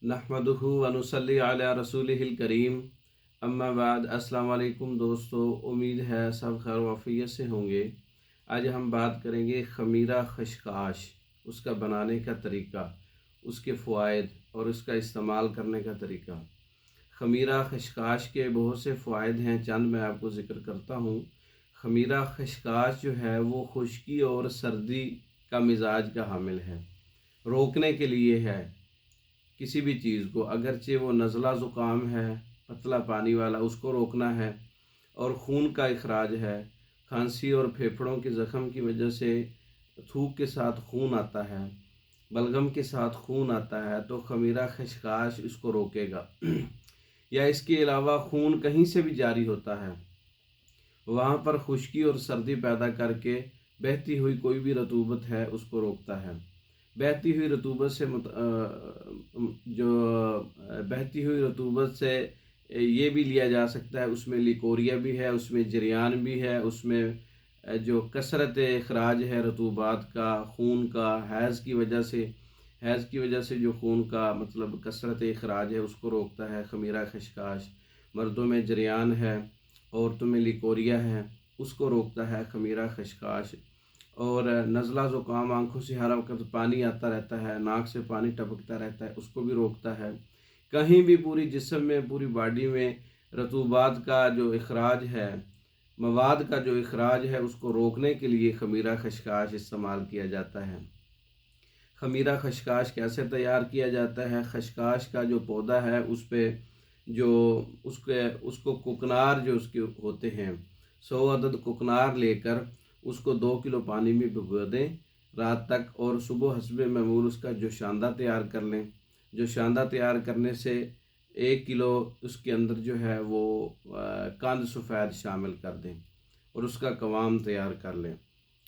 नहमदुहु व नुसल्ली अला रसूलिहिल करीम। अम्मा बाद। अस्सलाम वालेकुम दोस्तों, उम्मीद है सब खैर वाफियत से होंगे। आज हम बात करेंगे खमीरा खशकाश, उसका बनाने का तरीका, उसके फ़वाइद और उसका इस्तेमाल करने का तरीका। खमीरा खशकाश के बहुत से फ़वाइद हैं, चंद मैं आपको ज़िक्र करता हूँ। खमीरा खशकाश जो है वो खुश्की और सर्दी का मिजाज का हामिल है, रोकने के लिए है किसी भी चीज़ को, अगरचे वो नज़ला ज़ुकाम है पतला पानी वाला, उसको रोकना है। और खून का इखराज है, खांसी और फेफड़ों के ज़ख़म की वजह से थूक के साथ खून आता है, बलगम के साथ खून आता है, तो खमीरा खशकाश इसको रोकेगा। या इसके अलावा खून कहीं से भी जारी होता है, वहाँ पर खुश्की और सर्दी पैदा करके बहती हुई कोई भी रतूबत है उसको रोकता है। बहती हुई रतूबत से बहती हुई रतूबत से ये भी लिया जा सकता है, उसमें लिकोरिया भी है, उसमें जरियान भी है, उसमें जो कसरत अखराज है रतूबात का, खून का, हैज़ की वजह से जो खून का मतलब कसरत अखराज है उसको रोकता है खमीरा खशकाश। मर्दों में जरियान है, औरतों में लिकोरिया है, उसको रोकता है खमीरा खशकाश। और नज़ला ज़ुकाम, आँखों से हर वक्त पानी आता रहता है, नाक से पानी टपकता रहता है, उसको भी रोकता है। कहीं भी पूरी जिस्म में, पूरी बॉडी में रतूबात का जो इखराज है, मवाद का जो इखराज है, उसको रोकने के लिए खमीरा खशकाश इस्तेमाल किया जाता है। खमीरा खशकाश कैसे तैयार किया जाता है? खशकाश का जो पौधा है उस पर जो उसको कुकनार जो उसके होते हैं, 100 अदद कुकनार लेकर उसको 2 किलो पानी में भिगो दें रात तक, और सुबह हस्बे मामूल उसका जोशांदा तैयार कर लें। जोशांदा तैयार करने से 1 किलो उसके अंदर जो है वो कंद सफ़ेद शामिल कर दें और उसका कवाम तैयार कर लें।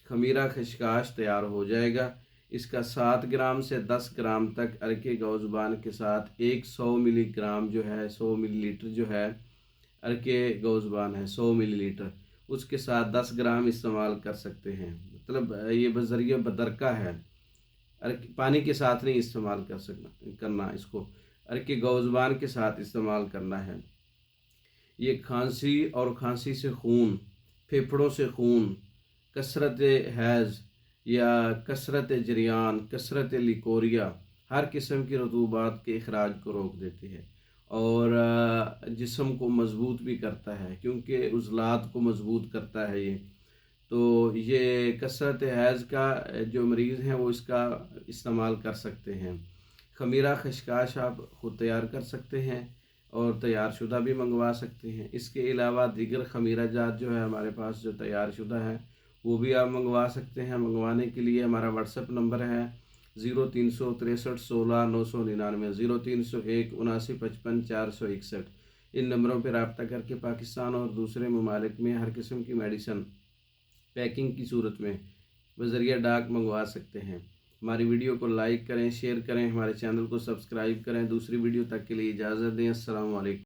खमीरा खशकाश तैयार हो जाएगा। इसका 7 ग्राम से 10 ग्राम तक अरके गौज़बान के साथ 100 मिलीग्राम जो है, 100 मिलीलीटर जो है अरके गौज़बान है 100 मिलीलीटर, उसके साथ 10 ग्राम इस्तेमाल कर सकते हैं। मतलब ये बज़रिया बदरका है, पानी के साथ नहीं इस्तेमाल करना इसको, अरके गौज़बान के साथ इस्तेमाल करना है। ये खांसी और खांसी से खून, फेफड़ों से खून, कसरत हैज़ या कसरत जरियान, कसरत लिकोरिया, हर किस्म की रतूबात के अखराज को रोक देती है। और जिस्म को मज़बूत भी करता है, क्योंकि उज़लात को मज़बूत करता है ये। तो ये कसरत हैज़ का जो मरीज़ हैं वो इसका इस्तेमाल कर सकते हैं। खमीरा खशकाश आप ख़ुद तैयार कर सकते हैं और तैयार शुदा भी मंगवा सकते हैं। इसके अलावा दीगर खमीरा जात जो है हमारे पास जो तैयार शुदा है वो भी आप मंगवा सकते हैं। मंगवाने के लिए हमारा व्हाट्सएप नंबर है 0363 16 999, 0301 79 55 461। इन नंबरों पर रब्ता करके पाकिस्तान और दूसरे ममालिक में हर किस्म की मेडिसन पैकिंग की सूरत में बज़रिया डाक मंगवा सकते हैं। हमारी वीडियो को लाइक करें, शेयर करें, हमारे चैनल को सब्सक्राइब करें। दूसरी वीडियो तक के लिए इजाज़त दें। अस्सलाम वालेकुम।